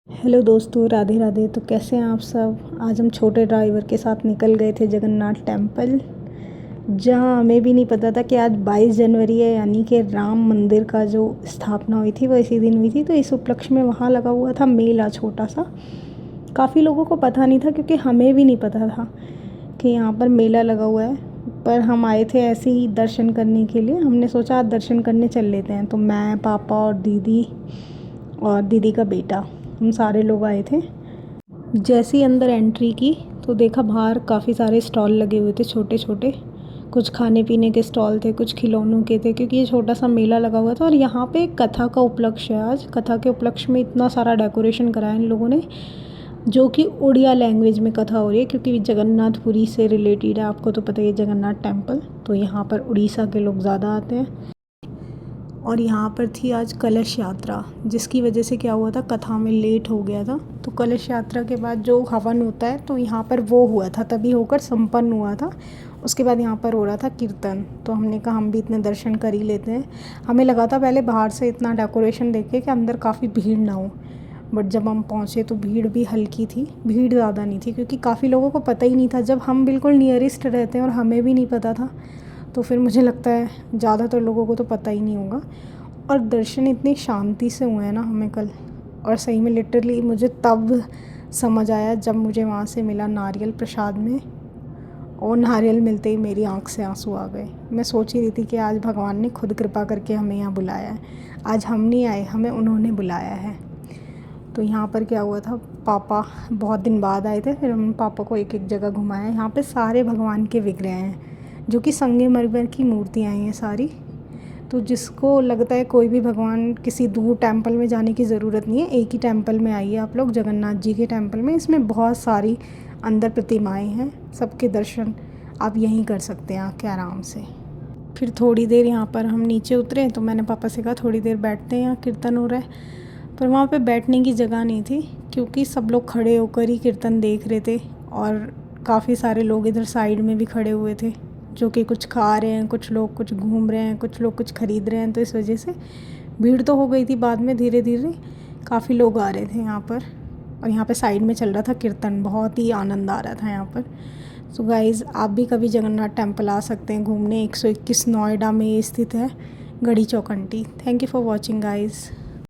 Hello दोस्तों, राधे राधे। तो कैसे हैं आप सब। आज हम छोटे ड्राइवर के साथ निकल गए थे जगन्नाथ टेम्पल, जहां हमें भी नहीं पता था कि आज 22 जनवरी है, यानी कि राम मंदिर का जो स्थापना हुई थी वो इसी दिन हुई थी। तो इस उपलक्ष्य में वहाँ लगा हुआ था मेला छोटा सा। काफ़ी लोगों को पता नहीं था, क्योंकि हमें भी नहीं पता था कि यहाँ पर मेला लगा हुआ है। पर हम आए थे ऐसे ही दर्शन करने के लिए। हमने सोचा आज दर्शन करने चल लेते हैं। तो मैं, पापा और दीदी का बेटा, हम सारे लोग आए थे। जैसे ही अंदर एंट्री की तो देखा बाहर काफ़ी सारे स्टॉल लगे हुए थे, छोटे छोटे। कुछ खाने पीने के स्टॉल थे, कुछ खिलौनों के थे, क्योंकि ये छोटा सा मेला लगा हुआ था। और यहाँ पे कथा का उपलक्ष्य है आज। कथा के उपलक्ष्य में इतना सारा डेकोरेशन कराया इन लोगों ने, जो कि उड़िया लैंग्वेज में कथा हो रही है, क्योंकि जगन्नाथपुरी से रिलेटेड है। आपको तो पता ही है जगन्नाथ टेम्पल, तो यहाँ पर उड़ीसा के लोग ज़्यादा आते हैं। और यहाँ पर थी आज कलश यात्रा, जिसकी वजह से क्या हुआ था, कथा में लेट हो गया था। तो कलश यात्रा के बाद जो हवन होता है, तो यहाँ पर वो हुआ था, तभी होकर संपन्न हुआ था। उसके बाद यहाँ पर हो रहा था कीर्तन। तो हमने कहा हम भी इतने दर्शन कर ही लेते हैं। हमें लगा था पहले बाहर से इतना डेकोरेशन देख के कि अंदर काफ़ी भीड़ ना हो, बट जब हम पहुँचे तो भीड़ भी हल्की थी, भीड़ ज़्यादा नहीं थी, क्योंकि काफ़ी लोगों को पता ही नहीं था। जब हम बिल्कुल नियरेस्ट रहते हैं और हमें भी नहीं पता था, तो फिर मुझे लगता है ज़्यादातर लोगों को तो पता ही नहीं होगा। और दर्शन इतनी शांति से हुए हैं ना हमें कल। और सही में लिटरली मुझे तब समझ आया जब मुझे वहाँ से मिला नारियल प्रसाद में, और नारियल मिलते ही मेरी आँख से आंसू आ गए। मैं सोच ही रही थी कि आज भगवान ने खुद कृपा करके हमें यहाँ बुलाया है। आज हम नहीं आए, हमें उन्होंने बुलाया है। तो यहाँ पर क्या हुआ था, पापा बहुत दिन बाद आए थे, फिर हमने पापा को एक एक जगह घुमाया। यहाँ पे सारे भगवान के विग्रह हैं, जो कि संगमरमर की मूर्तियाँ हैं ये सारी। तो जिसको लगता है कोई भी भगवान किसी दूर टेंपल में जाने की ज़रूरत नहीं है, एक ही टेंपल में आइए आप लोग, जगन्नाथ जी के टेंपल में। इसमें बहुत सारी अंदर प्रतिमाएं हैं, सबके दर्शन आप यहीं कर सकते हैं आके आराम से। फिर थोड़ी देर यहाँ पर हम नीचे उतरे, तो मैंने पापा से कहा थोड़ी देर बैठते हैं, यहाँ कीर्तन हो रहा है। पर वहाँ पे बैठने की जगह नहीं थी, क्योंकि सब लोग खड़े होकर ही कीर्तन देख रहे थे। और काफ़ी सारे लोग इधर साइड में भी खड़े हुए थे, जो कि कुछ खा रहे हैं, कुछ लोग कुछ घूम रहे हैं, कुछ लोग कुछ ख़रीद रहे हैं। तो इस वजह से भीड़ तो हो गई थी। बाद में धीरे धीरे काफ़ी लोग आ रहे थे यहाँ पर। और यहाँ पे साइड में चल रहा था कीर्तन, बहुत ही आनंद आ रहा था यहाँ पर। सो गाइज़, आप भी कभी जगन्नाथ टेम्पल आ सकते हैं घूमने। 121 नोएडा में ये स्थित है, Garhi Chaukhanti. Thank you for watching guys.